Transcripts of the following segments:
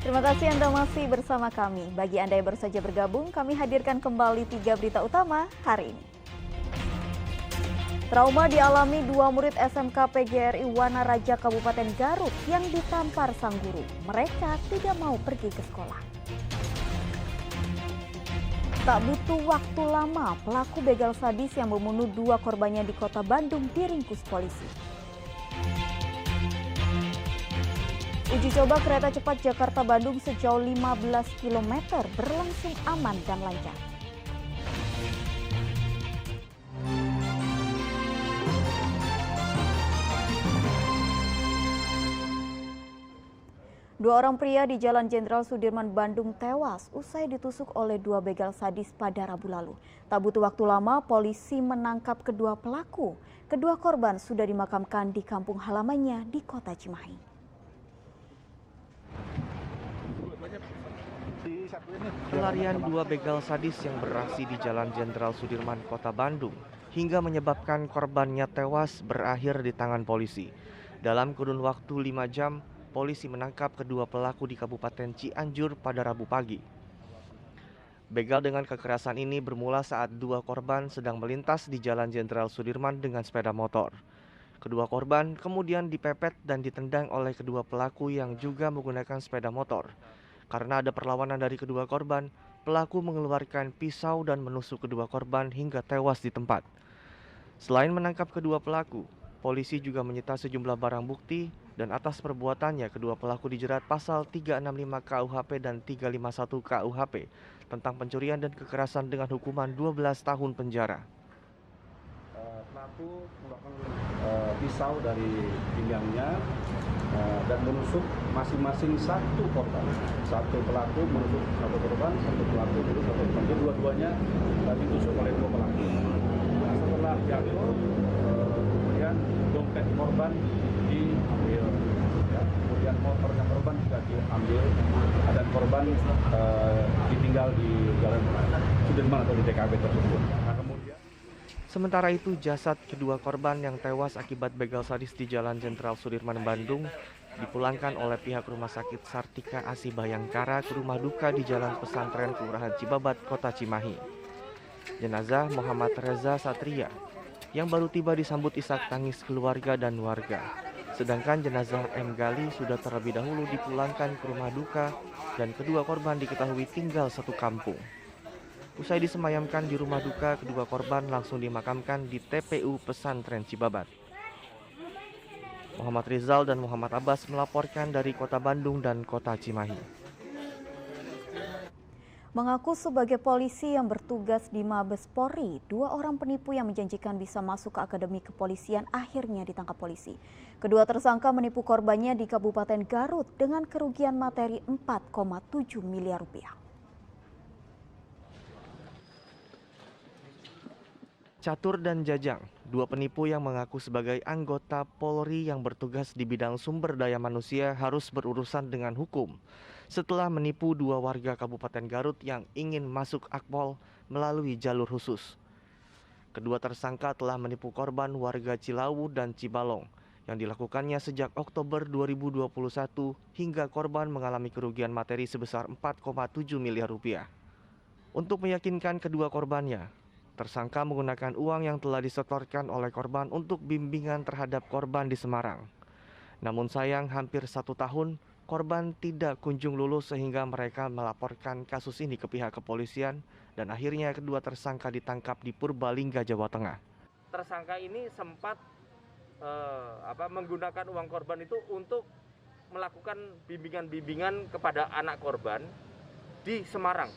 Terima kasih Anda masih bersama kami. Bagi Anda yang baru saja bergabung, kami hadirkan kembali 3 berita utama hari ini. Trauma dialami 2 murid SMK PGRI Wanaraja Kabupaten Garut yang ditampar sang guru. Mereka tidak mau pergi ke sekolah. Tak butuh waktu lama, pelaku begal sadis yang membunuh 2 korbannya di kota Bandung diringkus polisi. Uji coba kereta cepat Jakarta-Bandung sejauh 15 km berlangsung aman dan lancar. Dua orang pria di Jalan Jenderal Sudirman, Bandung tewas usai ditusuk oleh 2 begal sadis pada Rabu lalu. Tak butuh waktu lama, polisi menangkap kedua pelaku. Kedua korban sudah dimakamkan di kampung halamannya di kota Cimahi. Pelarian 2 begal sadis yang beraksi di Jalan Jenderal Sudirman, Kota Bandung, hingga menyebabkan korbannya tewas berakhir di tangan polisi. Dalam kurun waktu 5 jam, polisi menangkap kedua pelaku di Kabupaten Cianjur pada Rabu pagi. Begal dengan kekerasan ini bermula saat 2 korban sedang melintas di Jalan Jenderal Sudirman dengan sepeda motor. Kedua korban kemudian dipepet dan ditendang oleh kedua pelaku yang juga menggunakan sepeda motor. Karena ada perlawanan dari kedua korban, pelaku mengeluarkan pisau dan menusuk kedua korban hingga tewas di tempat. Selain menangkap kedua pelaku, polisi juga menyita sejumlah barang bukti dan atas perbuatannya kedua pelaku dijerat pasal 365 KUHP dan 351 KUHP tentang pencurian dan kekerasan dengan hukuman 12 tahun penjara. Pelaku melakukan pisau dari pinggangnya dan menusuk masing-masing satu korban. Satu pelaku menusuk satu korban, satu pelaku menusuk satu korban. Jadi dua-duanya ditusuk oleh 2 pelaku. Nah, setelah jatuh, kemudian dompet korban diambil. Ya, kemudian motornya korban juga diambil. Dan korban ditinggal di Jalan Sudirman atau di TKP tersebut. Nah, Sementara itu, jasad kedua korban yang tewas akibat begal sadis di Jalan Jenderal Sudirman, Bandung dipulangkan oleh pihak Rumah Sakit Sartika Asi Bayangkara ke rumah duka di Jalan Pesantren Kelurahan Cibabat, Kota Cimahi. Jenazah Muhammad Reza Satria yang baru tiba disambut isak tangis keluarga dan warga. Sedangkan jenazah M. Gali sudah terlebih dahulu dipulangkan ke rumah duka dan kedua korban diketahui tinggal satu kampung. Usai disemayamkan di rumah duka, kedua korban langsung dimakamkan di TPU Pesantren Cibabat. Muhammad Rizal dan Muhammad Abbas melaporkan dari Kota Bandung dan Kota Cimahi. Mengaku sebagai polisi yang bertugas di Mabes Polri, 2 orang penipu yang menjanjikan bisa masuk ke Akademi Kepolisian akhirnya ditangkap polisi. Kedua tersangka menipu korbannya di Kabupaten Garut dengan kerugian materi 4,7 miliar rupiah. Catur dan Jajang, 2 penipu yang mengaku sebagai anggota Polri yang bertugas di bidang sumber daya manusia harus berurusan dengan hukum setelah menipu 2 warga Kabupaten Garut yang ingin masuk Akpol melalui jalur khusus. Kedua tersangka telah menipu korban warga Cilawu dan Cibalong yang dilakukannya sejak Oktober 2021 hingga korban mengalami kerugian materi sebesar 4,7 miliar rupiah. Untuk meyakinkan kedua korbannya, tersangka menggunakan uang yang telah disetorkan oleh korban untuk bimbingan terhadap korban di Semarang. Namun sayang hampir 1 tahun korban tidak kunjung lulus sehingga mereka melaporkan kasus ini ke pihak kepolisian dan akhirnya kedua tersangka ditangkap di Purbalingga, Jawa Tengah. Tersangka ini sempat menggunakan uang korban itu untuk melakukan bimbingan-bimbingan kepada anak korban di Semarang.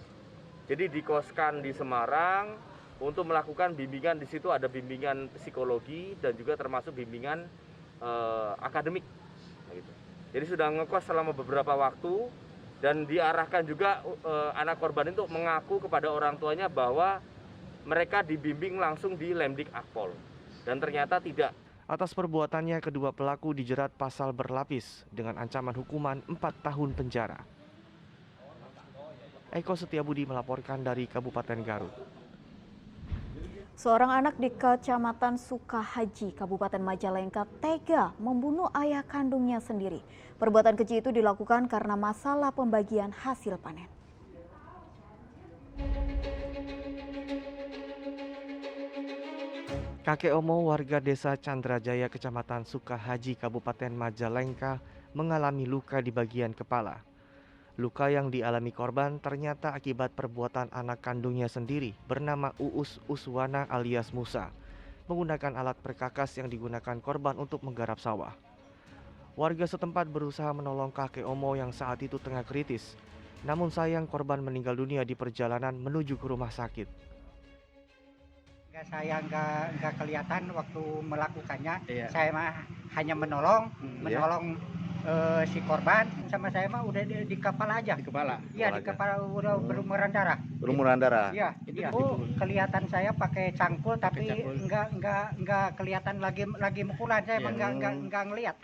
Jadi dikoskan di Semarang. Untuk melakukan bimbingan, di situ ada bimbingan psikologi dan juga termasuk bimbingan akademik. Gitu. Jadi sudah ngekos selama beberapa waktu dan diarahkan juga anak korban itu mengaku kepada orang tuanya bahwa mereka dibimbing langsung di Lemdik Akpol dan ternyata tidak. Atas perbuatannya, kedua pelaku dijerat pasal berlapis dengan ancaman hukuman 4 tahun penjara. Eko Setiabudi melaporkan dari Kabupaten Garut. Seorang anak di Kecamatan Sukahaji, Kabupaten Majalengka tega membunuh ayah kandungnya sendiri. Perbuatan keji itu dilakukan karena masalah pembagian hasil panen. Kakek Omo warga desa Candrajaya, Kecamatan Sukahaji, Kabupaten Majalengka mengalami luka di bagian kepala. Luka yang dialami korban ternyata akibat perbuatan anak kandungnya sendiri bernama Uus Uswana alias Musa, menggunakan alat perkakas yang digunakan korban untuk menggarap sawah. Warga setempat berusaha menolong kakek Omo yang saat itu tengah kritis. Namun sayang korban meninggal dunia di perjalanan menuju ke rumah sakit. Saya nggak kelihatan waktu melakukannya. Iya. Saya mah hanya menolong si korban. Sama saya mah udah di kepala aja. Di kepala. Iya, di kepala udah berumuran darah. Berumuran darah. Iya. Oh, kelihatan saya pakai cangkul tapi nggak kelihatan lagi mukulan. Saya mah nggak ngelihat.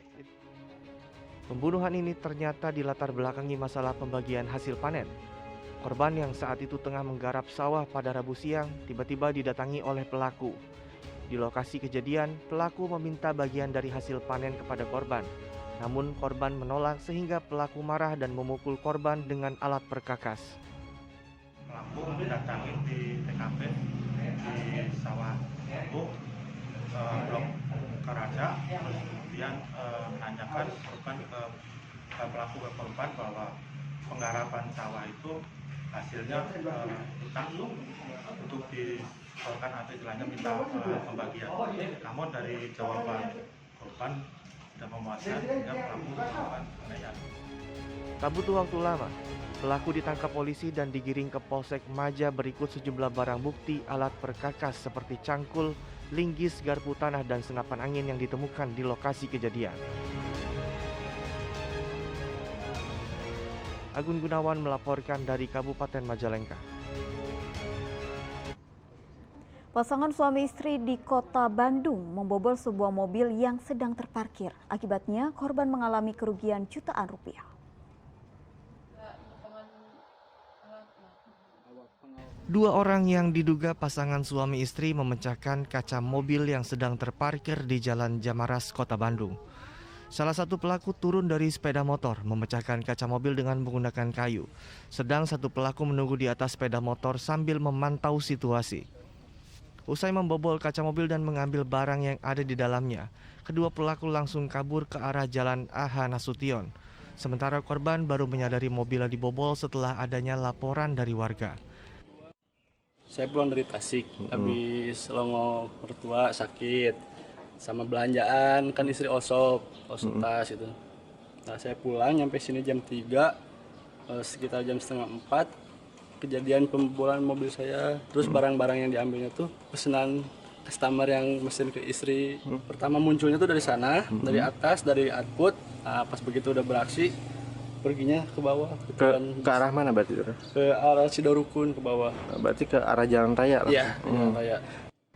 Pembunuhan ini ternyata dilatar belakangi masalah pembagian hasil panen. Korban yang saat itu tengah menggarap sawah pada Rabu siang tiba-tiba didatangi oleh pelaku. Di lokasi kejadian, pelaku meminta bagian dari hasil panen kepada korban. Namun korban menolak sehingga pelaku marah dan memukul korban dengan alat perkakas. Pelaku mendatangi di TKP di sawah Blok Karaja, terus kemudian menanyakan korban ke pelaku ke korban bahwa penggarapan sawah itu hasilnya langsung untuk disetorkan atau istilahnya minta pembagian. Namun dari jawaban korban tidak memuaskan sehingga pelaku melakukan penganiayaan. Tak butuh waktu lama, pelaku ditangkap polisi dan digiring ke Polsek Maja berikut sejumlah barang bukti alat perkakas seperti cangkul, linggis, garpu tanah, dan senapan angin yang ditemukan di lokasi kejadian. Agun Gunawan melaporkan dari Kabupaten Majalengka. Pasangan suami istri di Kota Bandung membobol sebuah mobil yang sedang terparkir. Akibatnya korban mengalami kerugian jutaan rupiah. Dua orang yang diduga pasangan suami istri memecahkan kaca mobil yang sedang terparkir di Jalan Jamaras, Kota Bandung. Salah satu pelaku turun dari sepeda motor memecahkan kaca mobil dengan menggunakan kayu. Sedang satu pelaku menunggu di atas sepeda motor sambil memantau situasi. Usai membobol kaca mobil dan mengambil barang yang ada di dalamnya, kedua pelaku langsung kabur ke arah Jalan AH Nasution. Sementara korban baru menyadari mobilnya dibobol setelah adanya laporan dari warga. Saya pulang dari Tasik, habis longo mertua sakit. Sama belanjaan, kan istri osop tas itu. Nah, saya pulang nyampe sini jam 3, sekitar jam setengah 4, kejadian pembobolan mobil saya. Terus barang-barang yang diambilnya tuh pesanan customer yang mesin ke istri. Pertama munculnya tuh dari sana, dari atas, dari output. Nah, pas begitu udah beraksi, perginya ke bawah. Ke arah mana berarti? Ke arah Cidorukun ke bawah. Berarti ke arah jalan raya lah? Iya, jalan raya.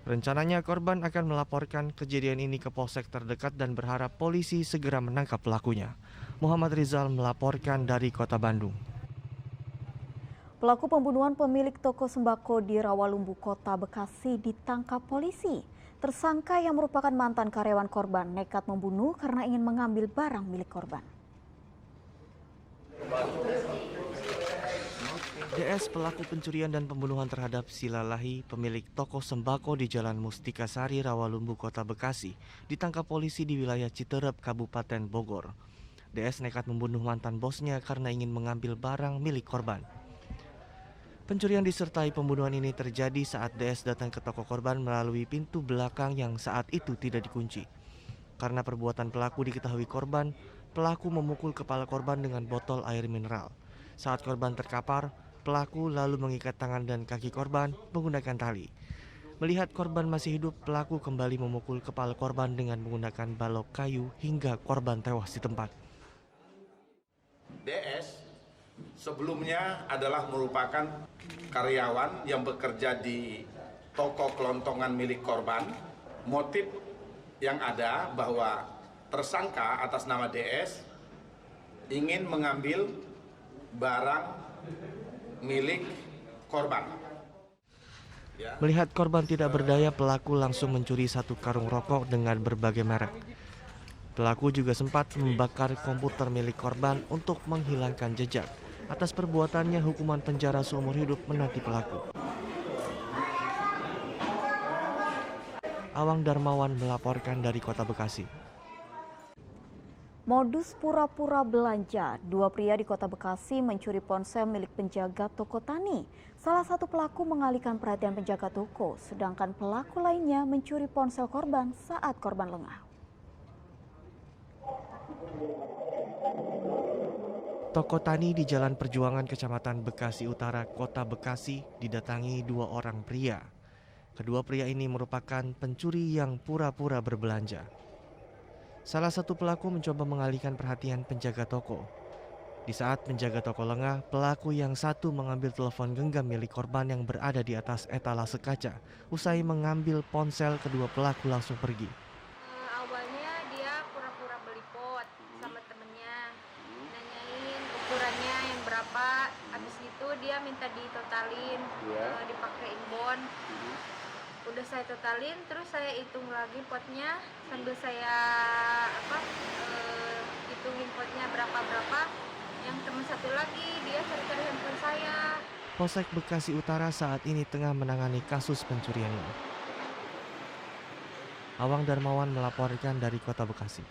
Rencananya korban akan melaporkan kejadian ini ke polsek terdekat dan berharap polisi segera menangkap pelakunya. Muhammad Rizal melaporkan dari Kota Bandung. Pelaku pembunuhan pemilik toko sembako di Rawalumbu, Kota Bekasi ditangkap polisi. Tersangka yang merupakan mantan karyawan korban nekat membunuh karena ingin mengambil barang milik korban. DS pelaku pencurian dan pembunuhan terhadap Sila Lahi, pemilik toko sembako di Jalan Mustika Sari, Rawalumbu, Kota Bekasi, ditangkap polisi di wilayah Citerep, Kabupaten Bogor. DS nekat membunuh mantan bosnya karena ingin mengambil barang milik korban. Pencurian disertai pembunuhan ini terjadi saat DS datang ke toko korban melalui pintu belakang yang saat itu tidak dikunci. Karena perbuatan pelaku diketahui korban, pelaku memukul kepala korban dengan botol air mineral. Saat korban terkapar, pelaku lalu mengikat tangan dan kaki korban menggunakan tali. Melihat korban masih hidup, pelaku kembali memukul kepala korban dengan menggunakan balok kayu hingga korban tewas di tempat. DS sebelumnya adalah merupakan karyawan yang bekerja di toko kelontongan milik korban. Motif yang ada bahwa tersangka atas nama DS ingin mengambil barang milik korban. Melihat korban tidak berdaya, pelaku langsung mencuri satu karung rokok dengan berbagai merek. Pelaku juga sempat membakar komputer milik korban untuk menghilangkan jejak. Atas perbuatannya, hukuman penjara seumur hidup menanti pelaku. Awang Darmawan melaporkan dari Kota Bekasi. Modus pura-pura belanja, dua pria di Kota Bekasi mencuri ponsel milik penjaga toko tani. Salah satu pelaku mengalihkan perhatian penjaga toko, sedangkan pelaku lainnya mencuri ponsel korban saat korban lengah. Toko tani di Jalan Perjuangan, Kecamatan Bekasi Utara, Kota Bekasi didatangi dua orang pria. Kedua pria ini merupakan pencuri yang pura-pura berbelanja. Salah satu pelaku mencoba mengalihkan perhatian penjaga toko. Di saat penjaga toko lengah, pelaku yang satu mengambil telepon genggam milik korban yang berada di atas etalase kaca. Usai mengambil ponsel, kedua pelaku langsung pergi. Awalnya dia pura-pura beli pot sama temennya, nanyain ukurannya yang berapa. Habis itu dia minta ditotalin, dipakein bon. Udah saya totalin, terus saya hitung lagi potnya sambil saya hitungin potnya berapa. Yang teman satu lagi dia cari-cari handphone saya. Polsek Bekasi Utara saat ini tengah menangani kasus pencurian ini. Awang Darmawan melaporkan dari Kota Bekasi.